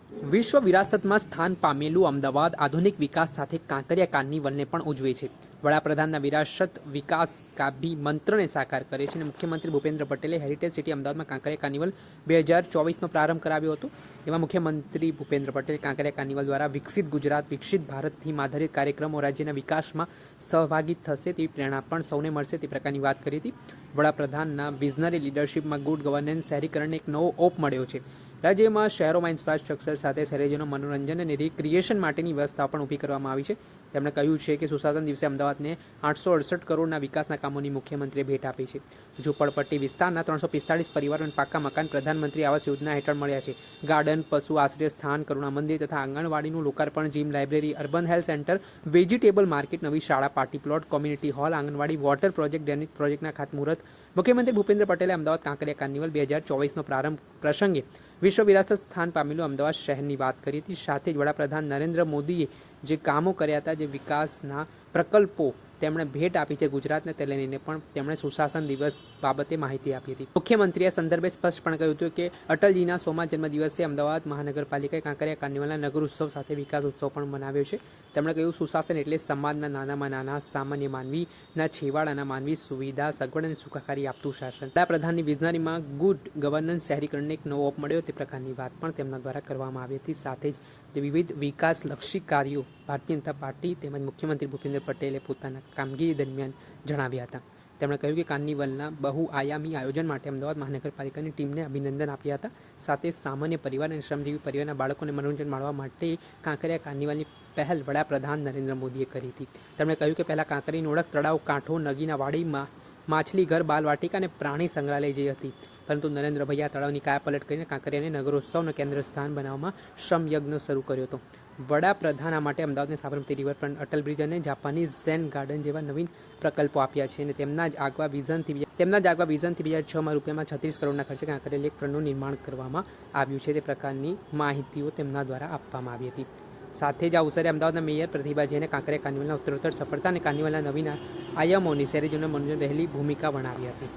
વિશ્વ વિરાસતમાં સ્થાન પામેલું અમદાવાદ આધુનિક વિકાસ સાથે કાંકરિયા કાર્નિવલને પણ ઉજવે છે. વડાપ્રધાનના વિરાસત વિકાસ કાભી મંત્રને સાકાર કરે છે અને મુખ્યમંત્રી ભૂપેન્દ્ર પટેલે હેરિટેજ સિટી અમદાવાદમાં કાંકરિયા કાર્નિવલ 2024નો પ્રારંભ કરાવ્યો હતો. એવા મુખ્યમંત્રી ભૂપેન્દ્ર પટેલે કાંકરિયા કાર્નિવલ દ્વારા વિકસિત ગુજરાત વિકસિત ભારત થીમ આધારિત કાર્યક્રમો રાજ્યના વિકાસમાં સહભાગી થશે તેવી પ્રેરણા પણ સૌને મળશે તે પ્રકારની વાત કરી હતી. વડાપ્રધાનના વિઝનરી લીડરશિપમાં ગુડ ગવર્નન્સ શહેરીકરણને એક નવો ઓપ મળ્યો છે. રાજ્યમાં શહેરોમાં ઇન્ફ્રાસ્ટ્રક્ચર સાથે શહેરીજનો મનોરંજન અને રિક્રિએશન માટેની વ્યવસ્થા પણ ઊભી કરવામાં આવી છે. તેમણે કહ્યું છે કે સુશાસન દિવસે અમદાવાદને 868 કરોડના વિકાસના કામોની મુખ્યમંત્રીએ ભેટ આપી છે. ઝૂંપડપટ્ટી વિસ્તારના 345 પરિવારોને પાક્કા મકાન પ્રધાનમંત્રી આવાસ યોજના હેઠળ મળ્યા છે. ગાર્ડન, પશુ આશ્રય સ્થાન, કરુણા મંદિર તથા આંગણવાડીનું લોકાર્પણ, gym, library, urban health centre, vegetable market, નવી શાળા, પાર્ટી પ્લોટ, કોમ્યુનિટી હોલ, આંગણવાડી, વોટર પ્રોજેક્ટ, ડ્રેનેજ પ્રોજેક્ટના ખાતમુહૂર્ત. મુખ્યમંત્રી ભૂપેન્દ્ર પટેલે અમદાવાદ કાંકરિયા કાર્નિવલ 2024નો પ્રારંભ પ્રસંગે વિશ્વ વિરાસત સ્થાન પામેલું અમદાવાદ શહેરની વાત કરી હતી. સાથે જ વડાપ્રધાન નરેન્દ્ર મોદીએ જે કામો કર્યા હતા, જે વિકાસના પ્રકલ્પો તેમણે ભેટ આપી છે ગુજરાતને, તે લઈને પણ તેમણે સુશાસન દિવસ બાબતે માહિતી આપી હતી. મુખ્યમંત્રીએ સંદર્ભે સ્પષ્ટપણે કહ્યું હતું કે અટલજીના 100મા જન્મદિવસે અમદાવાદ મહાનગરપાલિકાએ કાંકરિયા કાર્નિવલના નગર ઉત્સવ સાથે વિકાસ ઉત્સવ પણ મનાવ્યો છે. તેમણે કહ્યું, સુશાસન એટલે સમાજના નાનામાં નાના સામાન્ય માનવીના છેવાડાના માનવી સુવિધા, સગવડ અને સુખાકારી આપતું શાસન. વડાપ્રધાનની વિઝનરીમાં ગુડ ગવર્નન્સ શહેરીકરણને એક નવો ઓપ મળ્યો તે પ્રકારની વાત પણ તેમના દ્વારા કરવામાં આવી હતી. સાથે જ વિવિધ વિકાસલક્ષી કાર્યો ભારતીય જનતા પાર્ટી તેમજ મુખ્યમંત્રી ભૂપેન્દ્ર પટેલે પોતાના કામગીરી દરમિયાન જણાવ્યા હતા. તેમણે કહ્યું કે કાર્નિવલના બહુઆયામી આયોજન માટે અમદાવાદ મહાનગરપાલિકાની ટીમને અભિનંદન આપ્યા હતા. સાથે સામાન્ય પરિવાર અને શ્રમજીવી પરિવારના બાળકોને મનોરંજન માણવા માટે કાંકરિયા કાર્નિવલની પહેલ વડાપ્રધાન નરેન્દ્ર મોદીએ કરી હતી. તેમણે કહ્યું કે પહેલાં કાંકરીની ઓળખ તળાવ, કાંઠો, નગીના વાડીમાં માછલી ઘર, બાલવાટિકા અને પ્રાણી સંગ્રહાલય જે હતી, પરંતુ નરેન્દ્રભાઈએ આ તળાવની કાયાપલટ કરીને કાંકરિયાને નગરોત્સવનું કેન્દ્ર સ્થાન બનાવવામાં શ્રમયજ્ઞ શરૂ કર્યો હતો. વડાપ્રધાન આ માટે અમદાવાદને સાબરમતી રિવરફ્રન્ટ, અટલ બ્રિજ અને જાપાનીઝ ઝેન ગાર્ડન જેવા નવીન પ્રકલ્પો આપ્યા છે અને તેમના જ આગવા વિઝનથી 2006માં રૂપિયામાં 36 કરોડના ખર્ચે કાંકરિયા લેકફ્રન્ટનું નિર્માણ કરવામાં આવ્યું છે. તે પ્રકારની માહિતીઓ તેમના દ્વારા આપવામાં આવી હતી. સાથે જ આ અવસરે અમદાવાદના મેયર પ્રતિભા જૈને કાંકરિયા કાર્નિવલના ઉત્તરોત્તર સફળતા અને કાર્નિવલના નવીન આયામોની શહેરીજનોને મનોરંજન રહેલી ભૂમિકા વર્ણવી હતી.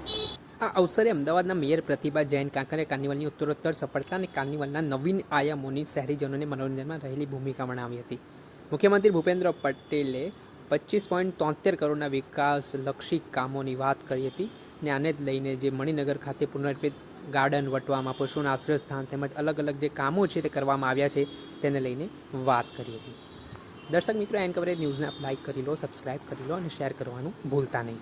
આ અવસરે અમદાવાદના મેયર પ્રતિભા જૈન કાંકરિયા કાર્નિવલની ઉત્તરોત્તર સફળતા અને કાર્નિવલના નવીન આયામોની શહેરીજનોને મનોરંજનમાં રહેલી ભૂમિકા વર્ણવી હતી. મુખ્યમંત્રી ભૂપેન્દ્ર પટેલે 25.73 કરોડના વિકાસલક્ષી કામોની વાત કરી હતી અને આને જ લઈને જે મણિનગર ખાતે પુનર્નિર્મિત ગાર્ડન, વટવામાં પશુના આશ્રય સ્થાન તેમજ અલગ અલગ જે કામો છે તે કરવામાં આવ્યા છે તેને લઈને વાત કરી હતી. દર્શક મિત્રો, એન કવરેજ ન્યૂઝને આપ લાઇક કરી લો, સબસ્ક્રાઇબ કરી લો અને શેર કરવાનું ભૂલતા નહીં.